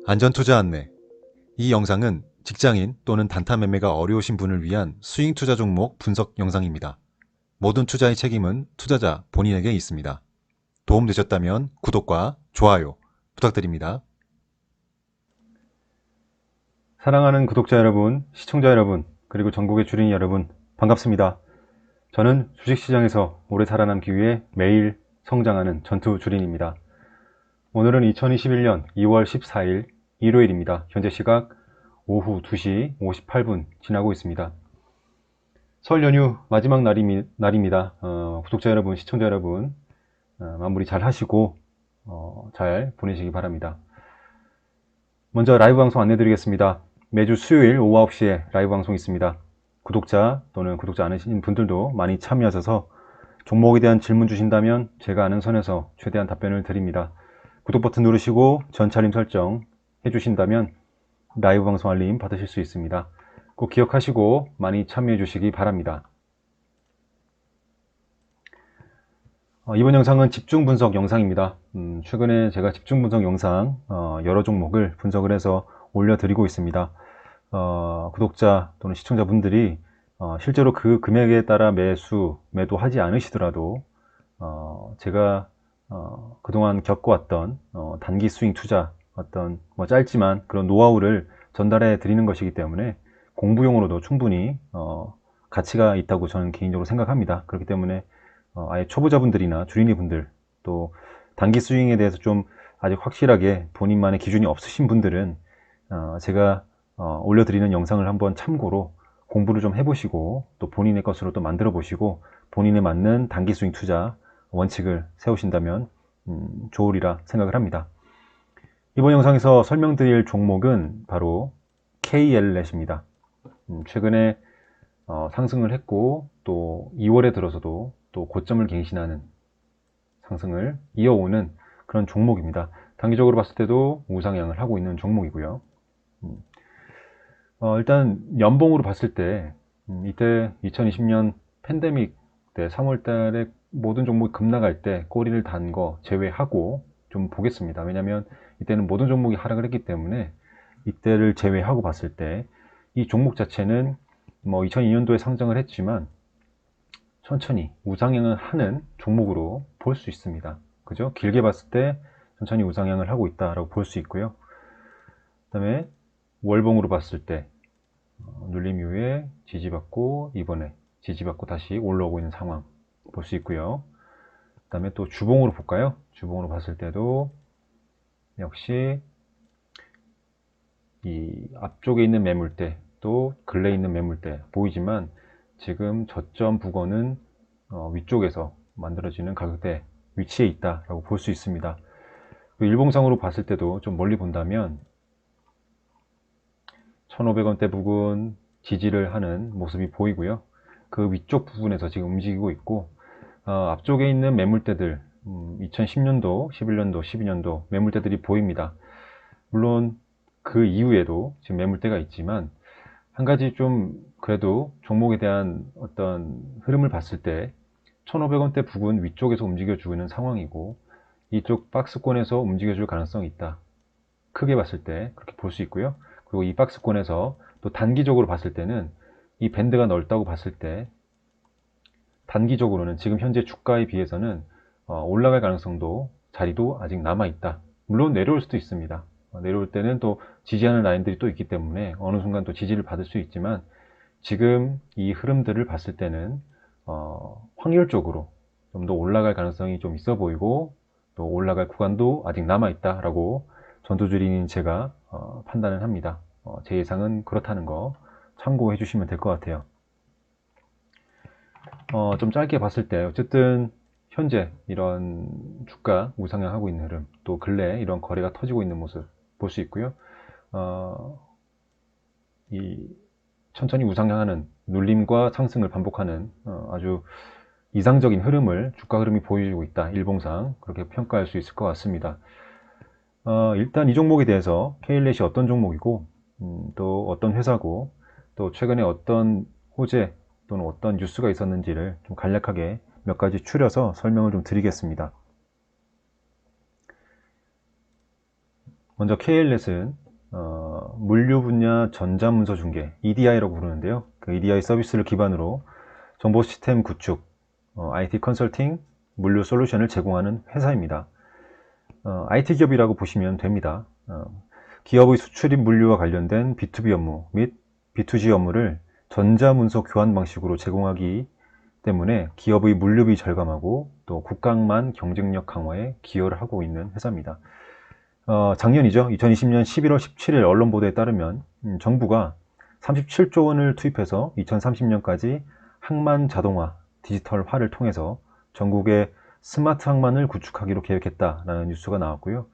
안전투자 안내. 이 영상은 직장인 또는 단타 매매가 어려우신 분을 위한 스윙 투자 종목 분석 영상입니다. 모든 투자의 책임은 투자자 본인에게 있습니다. 도움되셨다면 구독과 좋아요 부탁드립니다. 사랑하는 구독자 여러분, 시청자 여러분, 그리고 전국의 주린이 여러분, 반갑습니다. 저는 주식시장에서 오래 살아남기 위해 매일 성장하는 전투 주린입니다. 오늘은 2021년 2월 14일 일요일입니다. 현재 시각 오후 2시 58분 지나고 있습니다. 설 연휴 마지막 날입니다. 구독자 여러분, 시청자 여러분, 마무리 잘 하시고 잘 보내시기 바랍니다. 먼저 라이브 방송 안내 드리겠습니다. 매주 수요일 오후 9시에 라이브 방송 있습니다. 구독자 또는 구독자 않으신 분들도 많이 참여하셔서 종목에 대한 질문 주신다면 제가 아는 선에서 최대한 답변을 드립니다. 구독 버튼 누르시고 전차림 설정 해주신다면 라이브 방송 알림 받으실 수 있습니다. 꼭 기억하시고 많이 참여해 주시기 바랍니다. 이번 영상은 집중 분석 영상입니다. 최근에 제가 집중 분석 영상 여러 종목을 분석을 해서 올려드리고 있습니다. 구독자 또는 시청자분들이 실제로 그 금액에 따라 매도하지 않으시더라도 제가 그동안 겪어왔던 단기 스윙 투자 어떤 짧지만 그런 노하우를 전달해 드리는 것이기 때문에 공부용으로도 충분히 가치가 있다고 저는 개인적으로 생각합니다. 그렇기 때문에 아예 초보자분들이나 주린이 분들 또 단기 스윙에 대해서 좀 아직 확실하게 본인만의 기준이 없으신 분들은 제가 올려드리는 영상을 한번 참고로 공부를 좀 해보시고 또 본인의 것으로 또 만들어 보시고 본인에 맞는 단기 스윙 투자 원칙을 세우신다면 좋으리라 생각을 합니다. 이번 영상에서 설명드릴 종목은 바로 KLNet입니다. 최근에 상승을 했고 또 2월에 들어서도 또 고점을 갱신하는 상승을 이어오는 그런 종목입니다. 단기적으로 봤을 때도 우상향을 하고 있는 종목이고요. 일단 연봉으로 봤을 때 이때 2020년 팬데믹 때 3월 달에 모든 종목이 급락할 때 꼬리를 단 거 제외하고 좀 보겠습니다. 왜냐하면 이때는 모든 종목이 하락을 했기 때문에 이때를 제외하고 봤을 때 이 종목 자체는 2002년도에 상장을 했지만 천천히 우상향을 하는 종목으로 볼 수 있습니다. 그죠? 길게 봤을 때 천천히 우상향을 하고 있다라고 볼 수 있고요. 그 다음에 월봉으로 봤을 때 눌림 이후에 지지받고 이번에 지지받고 다시 올라오고 있는 상황 볼 수 있고요. 그 다음에 또 주봉으로 볼까요? 주봉으로 봤을 때도 역시 이 앞쪽에 있는 매물대 또 근래에 있는 매물대 보이지만 지금 저점 부근은 위쪽에서 만들어지는 가격대 위치에 있다라고 볼 수 있습니다. 일봉상으로 봤을 때도 좀 멀리 본다면 1,500원대 부근 지지를 하는 모습이 보이고요. 그 위쪽 부분에서 지금 움직이고 있고 앞쪽에 있는 매물대들 2010년도, 11년도, 12년도 매물대들이 보입니다. 물론 그 이후에도 지금 매물대가 있지만 한 가지 좀 그래도 종목에 대한 어떤 흐름을 봤을 때 1,500원대 부근 위쪽에서 움직여주고 있는 상황이고 이쪽 박스권에서 움직여줄 가능성이 있다. 크게 봤을 때 그렇게 볼 수 있고요. 그리고 이 박스권에서 또 단기적으로 봤을 때는 이 밴드가 넓다고 봤을 때 단기적으로는 지금 현재 주가에 비해서는 올라갈 가능성도 자리도 아직 남아있다. 물론 내려올 수도 있습니다. 내려올 때는 또 지지하는 라인들이 또 있기 때문에 어느 순간 또 지지를 받을 수 있지만 지금 이 흐름들을 봤을 때는 확률적으로 좀 더 올라갈 가능성이 좀 있어 보이고 또 올라갈 구간도 아직 남아있다라고 전투주린인 제가 판단을 합니다. 제 예상은 그렇다는 거 참고해 주시면 될 것 같아요. 좀 짧게 봤을 때 어쨌든 현재 이런 주가 우상향하고 있는 흐름 또 근래 이런 거래가 터지고 있는 모습 볼 수 있고요. 이 천천히 우상향하는 눌림과 상승을 반복하는 아주 이상적인 흐름을 주가 흐름이 보여주고 있다. 일봉상 그렇게 평가할 수 있을 것 같습니다. 일단 이 종목에 대해서 KLNet이 어떤 종목이고 또 어떤 회사고 또 최근에 어떤 호재 또는 어떤 뉴스가 있었는지를 좀 간략하게 몇 가지 추려서 설명을 좀 드리겠습니다. 먼저 KLS는 물류 분야 전자문서 중개 EDI라고 부르는데요. 그 EDI 서비스를 기반으로 정보 시스템 구축, IT 컨설팅, 물류 솔루션을 제공하는 회사입니다. IT 기업이라고 보시면 됩니다. 기업의 수출입 물류와 관련된 B2B 업무 및 B2G 업무를 전자문서 교환 방식으로 제공하기 때문에 기업의 물류비 절감하고 또 국가만 경쟁력 강화에 기여를 하고 있는 회사입니다. 작년이죠. 2020년 11월 17일 언론 보도에 따르면 정부가 37조 원을 투입해서 2030년까지 항만 자동화, 디지털화를 통해서 전국의 스마트 항만을 구축하기로 계획했다라는 뉴스가 나왔고요.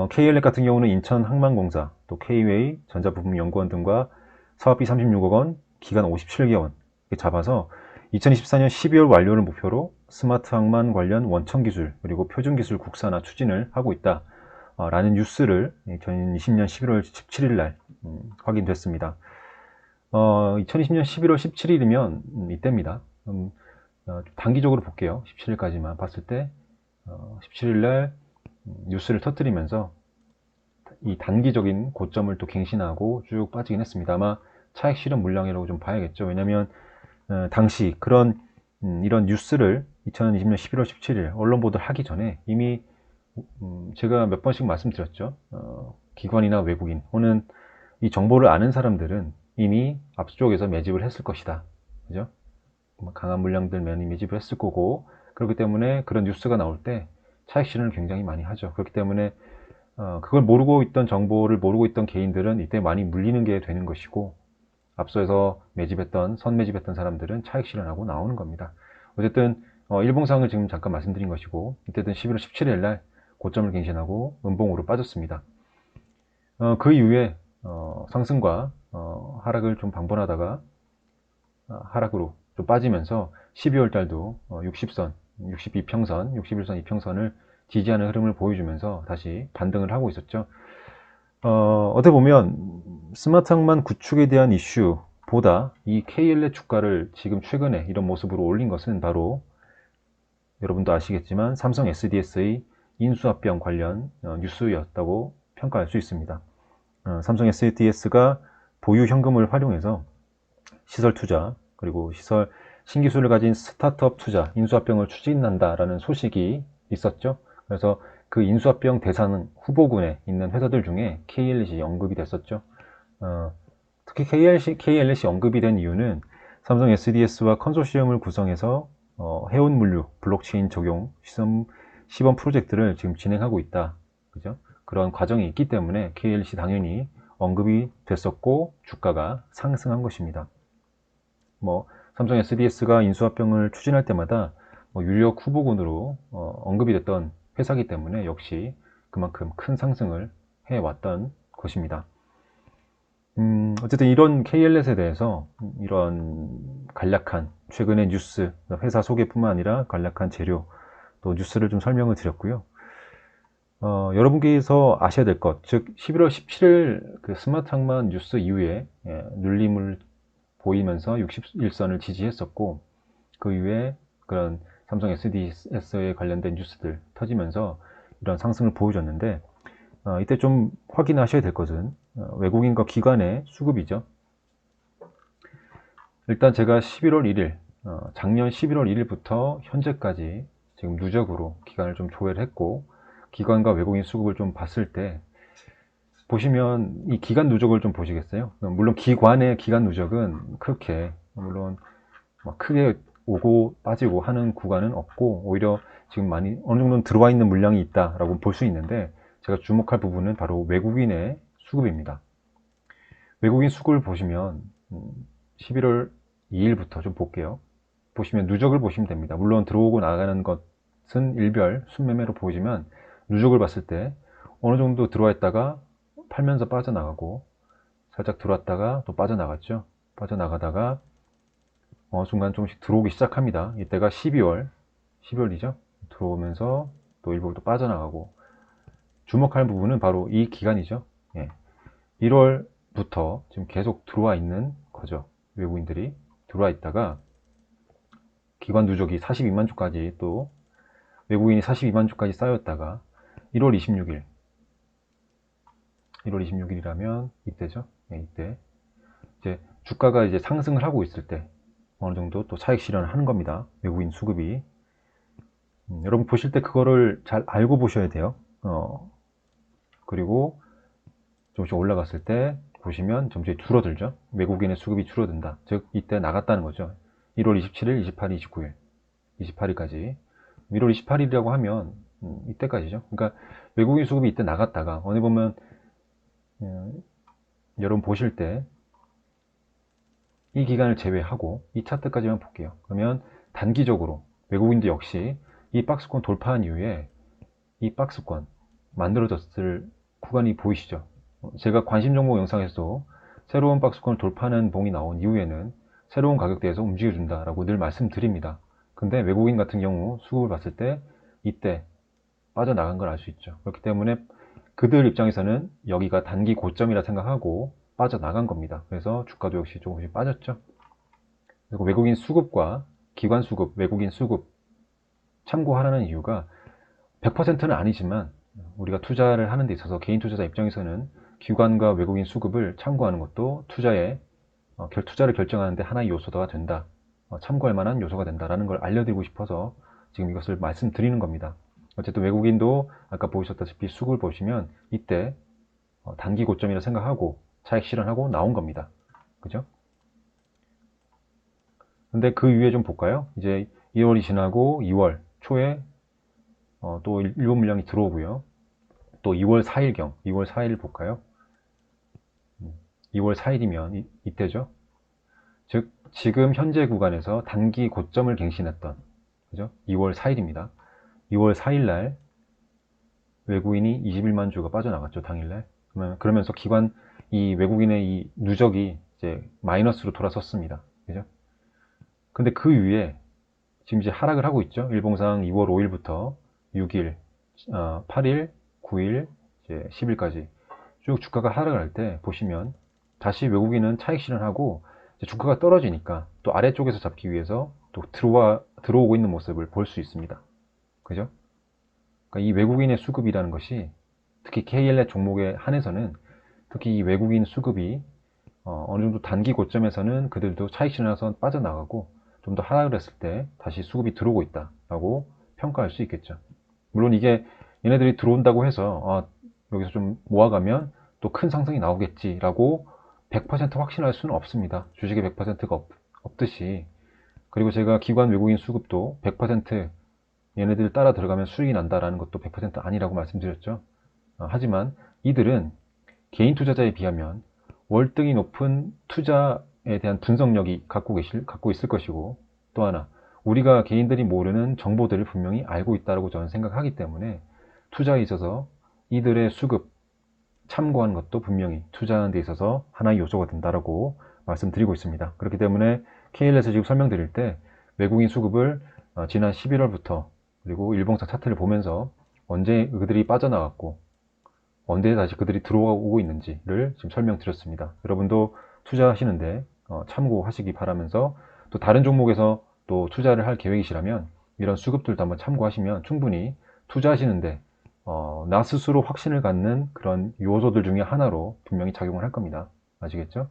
KLS 같은 경우는 인천항만공사, 또 K웨이, 전자부품연구원 등과 사업비 36억 원, 기간 57개월 잡아서 2024년 12월 완료를 목표로 스마트 항만 관련 원천 기술 그리고 표준 기술 국산화 추진을 하고 있다. 라는 뉴스를 2020년 11월 17일 날 확인됐습니다. 2020년 11월 17일이면 이때입니다. 단기적으로 볼게요. 17일까지만 봤을 때 17일 날 뉴스를 터뜨리면서 이 단기적인 고점을 또 갱신하고 쭉 빠지긴 했습니다. 아마 차익 실현 물량이라고 좀 봐야겠죠. 왜냐하면 당시 그런 이런 뉴스를 2020년 11월 17일 언론 보도를 하기 전에 이미 제가 몇 번씩 말씀드렸죠. 기관이나 외국인 혹은 이 정보를 아는 사람들은 이미 앞쪽에서 매집을 했을 것이다. 그죠? 강한 물량들 많이 매집을 했을 거고, 그렇기 때문에 그런 뉴스가 나올 때 차익 실현을 굉장히 많이 하죠. 그렇기 때문에 그걸 모르고 있던 정보를 모르고 있던 개인들은 이때 많이 물리는 게 되는 것이고, 앞서서 매집했던 선 매집했던 사람들은 차익 실현하고 나오는 겁니다. 어쨌든 일봉상을 지금 잠깐 말씀드린 것이고, 이때는 11월 17일 날 고점을 갱신하고 음봉으로 빠졌습니다. 그 이후에 상승과 하락을 좀 방불하다가 하락으로 좀 빠지면서 12월 달도 60선, 62평선, 61선 이평선을 지지하는 흐름을 보여주면서 다시 반등을 하고 있었죠. 어떻게 보면 스마트 항만 구축에 대한 이슈보다 이 KL의 주가를 지금 최근에 이런 모습으로 올린 것은 바로 여러분도 아시겠지만 삼성 SDS의 인수합병 관련 뉴스였다고 평가할 수 있습니다. 삼성 SDS가 보유 현금을 활용해서 시설 투자 그리고 시설 신기술을 가진 스타트업 투자 인수합병을 추진한다라는 소식이 있었죠. 그래서 그 인수합병 대상 후보군에 있는 회사들 중에 KLS이 언급이 됐었죠. 특히 KLS이 언급이 된 이유는 삼성 SDS와 컨소시엄을 구성해서 해운 물류 블록체인 적용 시범 프로젝트를 지금 진행하고 있다. 그죠? 그런 과정이 있기 때문에 KLC 당연히 언급이 됐었고 주가가 상승한 것입니다. 삼성 SDS가 인수합병을 추진할 때마다 유력 후보군으로 언급이 됐던 회사이기 때문에 역시 그만큼 큰 상승을 해왔던 것입니다. 어쨌든 이런 KLS에 대해서 이런 간략한 최근의 뉴스, 회사 소개뿐만 아니라 간략한 재료, 또 뉴스를 좀 설명을 드렸고요. 여러분께서 아셔야 될 것, 즉 11월 17일 그 스마트 항만 뉴스 이후에 눌림을 보이면서 61선을 지지했었고, 그 이후에 그런 삼성 SDS에 관련된 뉴스들 터지면서 이런 상승을 보여줬는데, 이때 좀 확인하셔야 될 것은 외국인과 기관의 수급이죠. 일단 제가 11월 1일, 작년 11월 1일부터 현재까지 지금 누적으로 기간을 좀 조회를 했고, 기관과 외국인 수급을 좀 봤을 때, 보시면 이 기간 누적을 좀 보시겠어요? 물론 기관의 기간 누적은 그렇게, 물론 막 크게 오고 빠지고 하는 구간은 없고, 오히려 지금 많이 어느 정도는 들어와 있는 물량이 있다라고 볼 수 있는데, 제가 주목할 부분은 바로 외국인의 수급입니다. 외국인 수급을 보시면 11월 2일부터 좀 볼게요. 보시면 누적을 보시면 됩니다. 물론 들어오고 나가는 것은 일별 순매매로 보이지만 누적을 봤을 때 어느 정도 들어와 있다가 팔면서 빠져나가고 살짝 들어왔다가 또 빠져나갔죠. 빠져나가다가 어느 순간 조금씩 들어오기 시작합니다. 이때가 12월이죠. 들어오면서 또 일부 또 빠져나가고, 주목할 부분은 바로 이 기간이죠. 1월부터 지금 계속 들어와 있는 거죠. 외국인들이 들어와 있다가 기관 누적이 42만 주까지, 또 외국인이 42만 주까지 쌓였다가 1월 26일 1월 26일이라면 이때죠. 네, 이때 이제 주가가 이제 상승을 하고 있을 때 어느 정도 또 차익 실현을 하는 겁니다. 외국인 수급이. 여러분 보실 때 그거를 잘 알고 보셔야 돼요. 그리고 조금씩 올라갔을 때 보시면 점점 줄어들죠. 외국인의 수급이 줄어든다. 즉 이때 나갔다는 거죠. 1월 27일, 28일, 29일, 28일까지. 1월 28일이라고 하면 이때까지죠. 그러니까 외국인 수급이 이때 나갔다가 어느 보면 여러분 보실 때 이 기간을 제외하고 이 차트까지만 볼게요. 그러면 단기적으로 외국인도 역시 이 박스권 돌파한 이후에 이 박스권 만들어졌을 구간이 보이시죠? 제가 관심 종목 영상에서도 새로운 박스권을 돌파하는 봉이 나온 이후에는 새로운 가격대에서 움직여준다 라고 늘 말씀드립니다. 근데 외국인 같은 경우 수급을 봤을 때 이때 빠져나간 걸 알 수 있죠. 그렇기 때문에 그들 입장에서는 여기가 단기 고점이라 생각하고 빠져나간 겁니다. 그래서 주가도 역시 조금씩 빠졌죠. 그리고 외국인 수급과 기관 수급, 외국인 수급 참고하라는 이유가 100%는 아니지만 우리가 투자를 하는 데 있어서 개인 투자자 입장에서는 기관과 외국인 수급을 참고하는 것도 투자를 결정하는 데 하나의 요소가 된다. 참고할 만한 요소가 된다라는 걸 알려드리고 싶어서 지금 이것을 말씀드리는 겁니다. 어쨌든 외국인도 아까 보셨다시피 수급을 보시면 이때 단기 고점이라 생각하고 차익 실현하고 나온 겁니다. 그죠? 근데 그 위에 좀 볼까요? 이제 2월이 지나고 2월 초에 또 일본 물량이 들어오고요. 또 2월 4일경, 2월 4일 볼까요? 2월 4일이면 이때죠. 즉 지금 현재 구간에서 단기 고점을 갱신했던 그죠? 2월 4일입니다. 2월 4일 날 외국인이 21만 주가 빠져나갔죠, 당일날. 그러면서 이 외국인의 이 누적이 이제 마이너스로 돌아섰습니다. 그죠? 근데 그 위에 지금 이제 하락을 하고 있죠. 일봉상 2월 5일부터 6일, 8일, 9일, 이제 10일까지 쭉 주가가 하락을 할 때 보시면 다시 외국인은 차익 실현하고 주가가 떨어지니까 또 아래쪽에서 잡기 위해서 또 들어오고 있는 모습을 볼 수 있습니다. 그죠? 그러니까 이 외국인의 수급이라는 것이 특히 KLA 종목에 한해서는 특히 이 외국인 수급이 어느 정도 단기 고점에서는 그들도 차익 실현해서 빠져나가고 좀 더 하락을 했을 때 다시 수급이 들어오고 있다라고 평가할 수 있겠죠. 물론 이게 얘네들이 들어온다고 해서 여기서 좀 모아가면 또 큰 상승이 나오겠지라고 100% 확신할 수는 없습니다. 주식에 100%가 없듯이. 그리고 제가 기관 외국인 수급도 100% 얘네들 따라 들어가면 수익이 난다라는 것도 100% 아니라고 말씀드렸죠. 하지만 이들은 개인 투자자에 비하면 월등히 높은 투자에 대한 분석력이 갖고 있을 것이고, 또 하나 우리가 개인들이 모르는 정보들을 분명히 알고 있다고 저는 생각하기 때문에 투자에 있어서 이들의 수급 참고하는 것도 분명히 투자하는 데 있어서 하나의 요소가 된다라고 말씀드리고 있습니다. 그렇기 때문에 KL에서 지금 설명드릴 때 외국인 수급을 지난 11월부터 그리고 일봉상 차트를 보면서 언제 그들이 빠져나갔고 언제 다시 그들이 들어오고 있는지를 지금 설명드렸습니다. 여러분도 투자하시는데 참고하시기 바라면서 또 다른 종목에서 또 투자를 할 계획이시라면 이런 수급들도 한번 참고하시면 충분히 투자하시는데 나 스스로 확신을 갖는 그런 요소들 중에 하나로 분명히 작용을 할 겁니다. 아시겠죠?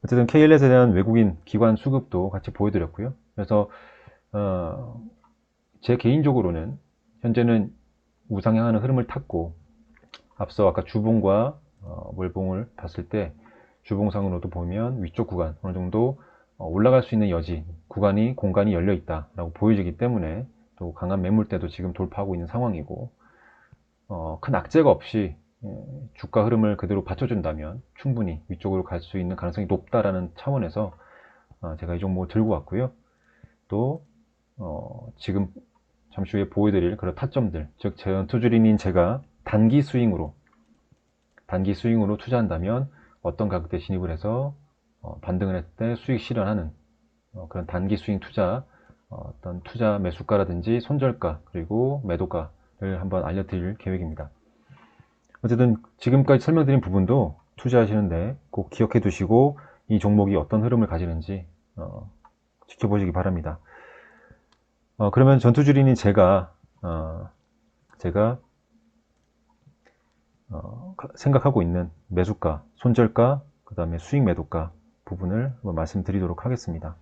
어쨌든 KLS에 대한 외국인 기관 수급도 같이 보여드렸고요. 그래서 제 개인적으로는 현재는 우상향하는 흐름을 탔고, 앞서 아까 주봉과 월봉을 봤을 때 주봉상으로도 보면 위쪽 구간 어느 정도 올라갈 수 있는 여지 공간이 열려 있다라고 보여지기 때문에 또 강한 매물대도 지금 돌파하고 있는 상황이고, 큰 악재가 없이 주가 흐름을 그대로 받쳐준다면 충분히 위쪽으로 갈 수 있는 가능성이 높다라는 차원에서 제가 이 종목을 들고 왔고요. 또 지금 잠시 후에 보여드릴 그런 타점들, 즉 전투주린인 제가 단기 스윙으로 투자한다면 어떤 가격대 진입을 해서 반등을 했을 때 수익 실현하는 그런 단기 스윙 투자, 어떤 투자 매수가라든지 손절가 그리고 매도가를 한번 알려드릴 계획입니다. 어쨌든 지금까지 설명드린 부분도 투자하시는데 꼭 기억해 두시고 이 종목이 어떤 흐름을 가지는지 지켜보시기 바랍니다. 그러면 전투주린인 제가 생각하고 있는 매수가, 손절가, 그 다음에 수익 매도가 부분을 한번 말씀드리도록 하겠습니다.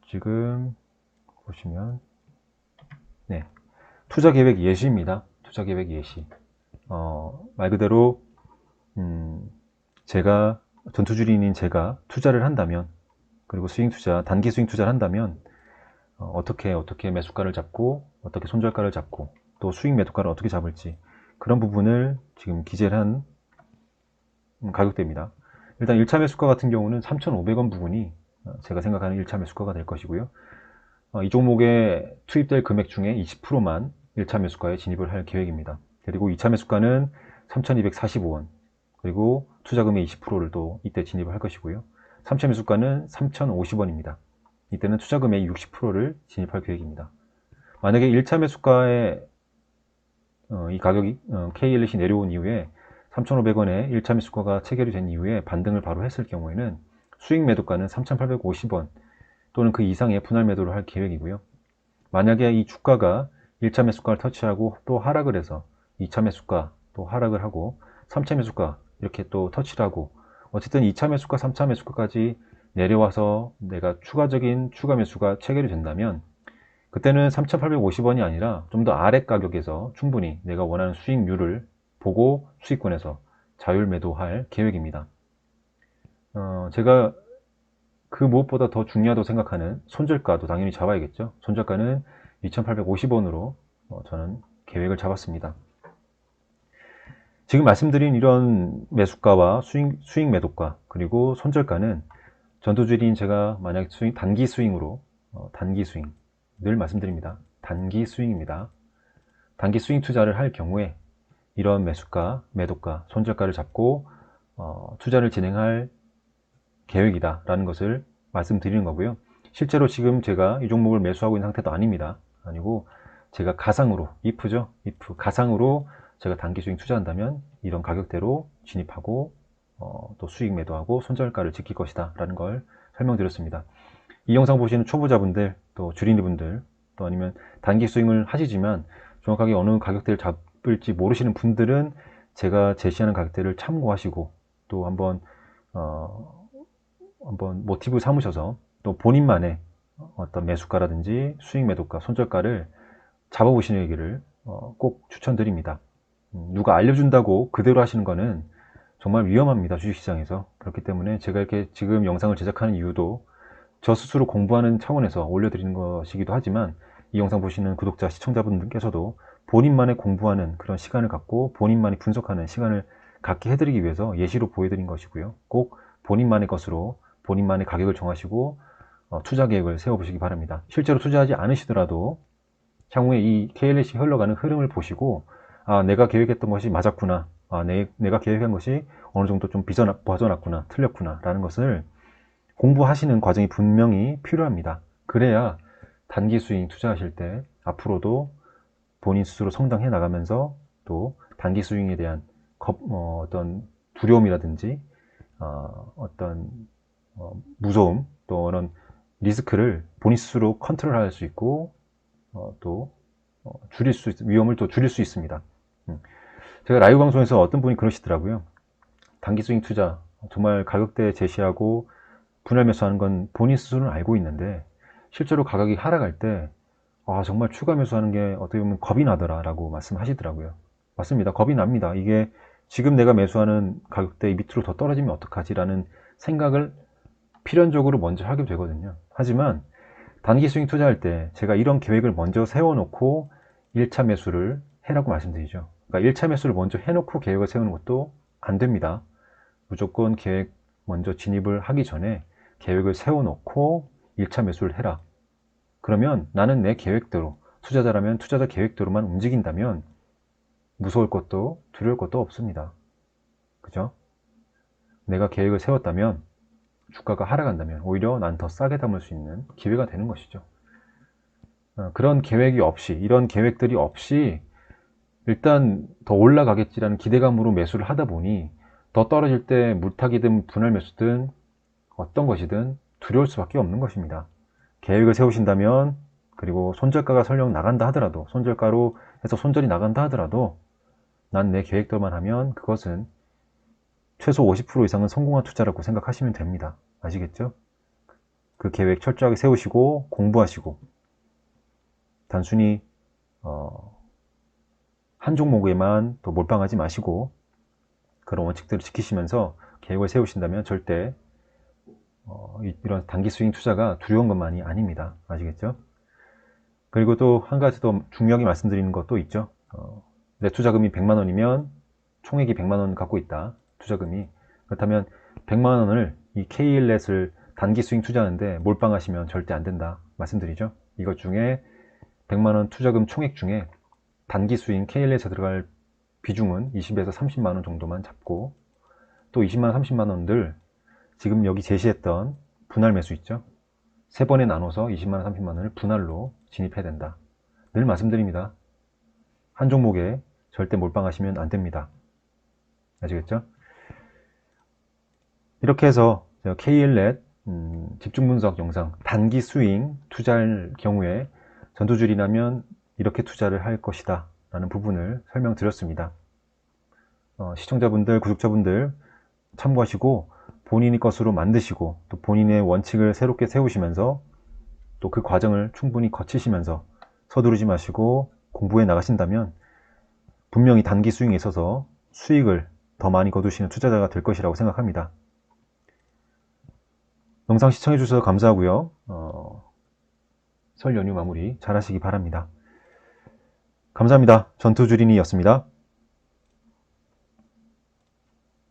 지금 보시면 네, 투자 계획 예시입니다. 투자 계획 예시. 말 그대로 제가 전투주리인인 제가 투자를 한다면, 그리고 수익 투자, 단기 수익 투자를 한다면 어떻게 매수가를 잡고 어떻게 손절가를 잡고 또 수익 매도가를 어떻게 잡을지, 그런 부분을 지금 기재를 한 가격대입니다. 일단 1차 매수가 같은 경우는 3,500원 부분이 제가 생각하는 1차 매수가가 될 것이고요. 이 종목에 투입될 금액 중에 20%만 1차 매수가에 진입을 할 계획입니다. 그리고 2차 매수가는 3,245원, 그리고 투자금의 20%를 또 이때 진입을 할 것이고요. 3차 매수가는 3,050원입니다. 이때는 투자금의 60%를 진입할 계획입니다. 만약에 1차 매수가에 이 가격이 KLS이 내려온 이후에 3,500원에 1차 매수가가 체결이 된 이후에 반등을 바로 했을 경우에는 수익 매도가는 3,850원 또는 그 이상의 분할 매도를 할 계획이고요. 만약에 이 주가가 1차 매수가를 터치하고 또 하락을 해서 2차 매수가 또 하락을 하고 3차 매수가 이렇게 또 터치를 하고, 어쨌든 2차 매수가, 3차 매수가까지 내려와서 내가 추가적인 추가 매수가 체결이 된다면, 그때는 3,850원이 아니라 좀 더 아래 가격에서 충분히 내가 원하는 수익률을 보고 수익권에서 자율 매도할 계획입니다. 제가 그 무엇보다 더 중요하다고 생각하는 손절가도 당연히 잡아야겠죠. 손절가는 2,850원으로 저는 계획을 잡았습니다. 지금 말씀드린 이런 매수가와 수익 매도가, 그리고 손절가는 전투주리인 제가 만약 단기 스윙으로, 단기 스윙, 늘 말씀드립니다. 단기 스윙입니다. 단기 스윙 투자를 할 경우에 이런 매수가, 매도가, 손절가를 잡고 투자를 진행할 계획이다 라는 것을 말씀드리는 거고요. 실제로 지금 제가 이 종목을 매수하고 있는 상태도 아닙니다. 아니고 제가 가상으로, if죠. if, 가상으로 제가 단기 수익 투자한다면 이런 가격대로 진입하고 또 수익 매도하고 손절가를 지킬 것이다 라는 걸 설명드렸습니다. 이 영상 보시는 초보자분들, 또 주린이분들, 또 아니면 단기 스윙을 하시지만 정확하게 어느 가격대를 잡을지 모르시는 분들은 제가 제시하는 가격대를 참고하시고 또 한번 모티브 삼으셔서 또 본인만의 어떤 매수가라든지 수익 매도가, 손절가를 잡아보시기를 꼭 추천드립니다. 누가 알려준다고 그대로 하시는 거는 정말 위험합니다, 주식시장에서. 그렇기 때문에 제가 이렇게 지금 영상을 제작하는 이유도 저 스스로 공부하는 차원에서 올려드리는 것이기도 하지만, 이 영상 보시는 구독자, 시청자분들께서도 본인만의 공부하는 그런 시간을 갖고 본인만이 분석하는 시간을 갖게 해드리기 위해서 예시로 보여드린 것이고요. 꼭 본인만의 것으로 본인만의 가격을 정하시고 투자 계획을 세워보시기 바랍니다. 실제로 투자하지 않으시더라도 향후에 이 KLS이 흘러가는 흐름을 보시고 내가 계획했던 것이 맞았구나, 내가 계획한 것이 어느 정도 좀 벗어났구나, 틀렸구나 라는 것을 공부하시는 과정이 분명히 필요합니다. 그래야 단기 스윙 투자하실 때 앞으로도 본인 스스로 성장해 나가면서 또 단기 스윙에 대한 어떤 두려움이라든지 어떤 무서움, 또 그런 리스크를 본인 스스로 컨트롤할 수 있고 또 위험을 또 줄일 수 있습니다. 제가 라이브 방송에서 어떤 분이 그러시더라고요. 단기 스윙 투자 정말 가격대 제시하고 분할 매수하는 건 본인 스스로는 알고 있는데 실제로 가격이 하락할 때 정말 추가 매수하는 게 어떻게 보면 겁이 나더라 라고 말씀하시더라고요. 맞습니다. 겁이 납니다. 이게 지금 내가 매수하는 가격대 밑으로 더 떨어지면 어떡하지 라는 생각을 필연적으로 먼저 하게 되거든요. 하지만 단기 스윙 투자할 때 제가 이런 계획을 먼저 세워놓고 1차 매수를 해라고 말씀드리죠. 그러니까 1차 매수를 먼저 해놓고 계획을 세우는 것도 안 됩니다. 무조건 계획 먼저 진입을 하기 전에 계획을 세워놓고 1차 매수를 해라. 그러면 나는 내 계획대로, 투자자라면 투자자 계획대로만 움직인다면 무서울 것도 두려울 것도 없습니다. 그죠? 내가 계획을 세웠다면 주가가 하락한다면 오히려 난 더 싸게 담을 수 있는 기회가 되는 것이죠. 그런 계획이 없이, 이런 계획들이 없이 일단 더 올라가겠지라는 기대감으로 매수를 하다 보니 더 떨어질 때 물타기든 분할 매수든 어떤 것이든 두려울 수밖에 없는 것입니다. 계획을 세우신다면 그리고 손절가가 설령 나간다 하더라도, 손절가로 해서 손절이 나간다 하더라도 난 내 계획대로만 하면 그것은 최소 50% 이상은 성공한 투자라고 생각하시면 됩니다. 아시겠죠? 그 계획 철저하게 세우시고 공부하시고 단순히 한 종목에만 또 몰빵하지 마시고 그런 원칙들을 지키시면서 계획을 세우신다면 절대 이런 단기 스윙 투자가 두려운 것만이 아닙니다. 아시겠죠? 그리고 또 한 가지 더 중요하게 말씀드리는 것도 있죠. 내 투자금이 100만 원이면 총액이 100만 원 갖고 있다. 투자금이. 그렇다면 100만 원을 이 K1넷을 단기 스윙 투자하는데 몰빵하시면 절대 안 된다. 말씀드리죠. 이것 중에 100만 원 투자금 총액 중에 단기 스윙 K1넷에 들어갈 비중은 20에서 30만 원 정도만 잡고 또 20만 원, 30만 원들 지금 여기 제시했던 분할 매수 있죠. 세 번에 나눠서 20만 원, 30만 원을 분할로 진입해야 된다. 늘 말씀드립니다. 한 종목에 절대 몰빵하시면 안 됩니다. 아시겠죠? 이렇게 해서 K1넷 집중 분석 영상 단기 스윙 투자할 경우에 전투줄이라면 이렇게 투자를 할 것이다 라는 부분을 설명드렸습니다. 시청자분들, 구독자분들 참고하시고 본인의 것으로 만드시고 또 본인의 원칙을 새롭게 세우시면서 또 그 과정을 충분히 거치시면서 서두르지 마시고 공부해 나가신다면 분명히 단기 스윙에 있어서 수익을 더 많이 거두시는 투자자가 될 것이라고 생각합니다. 영상 시청해 주셔서 감사하고요. 설 연휴 마무리 잘 하시기 바랍니다. 감사합니다. 전투주린이었습니다.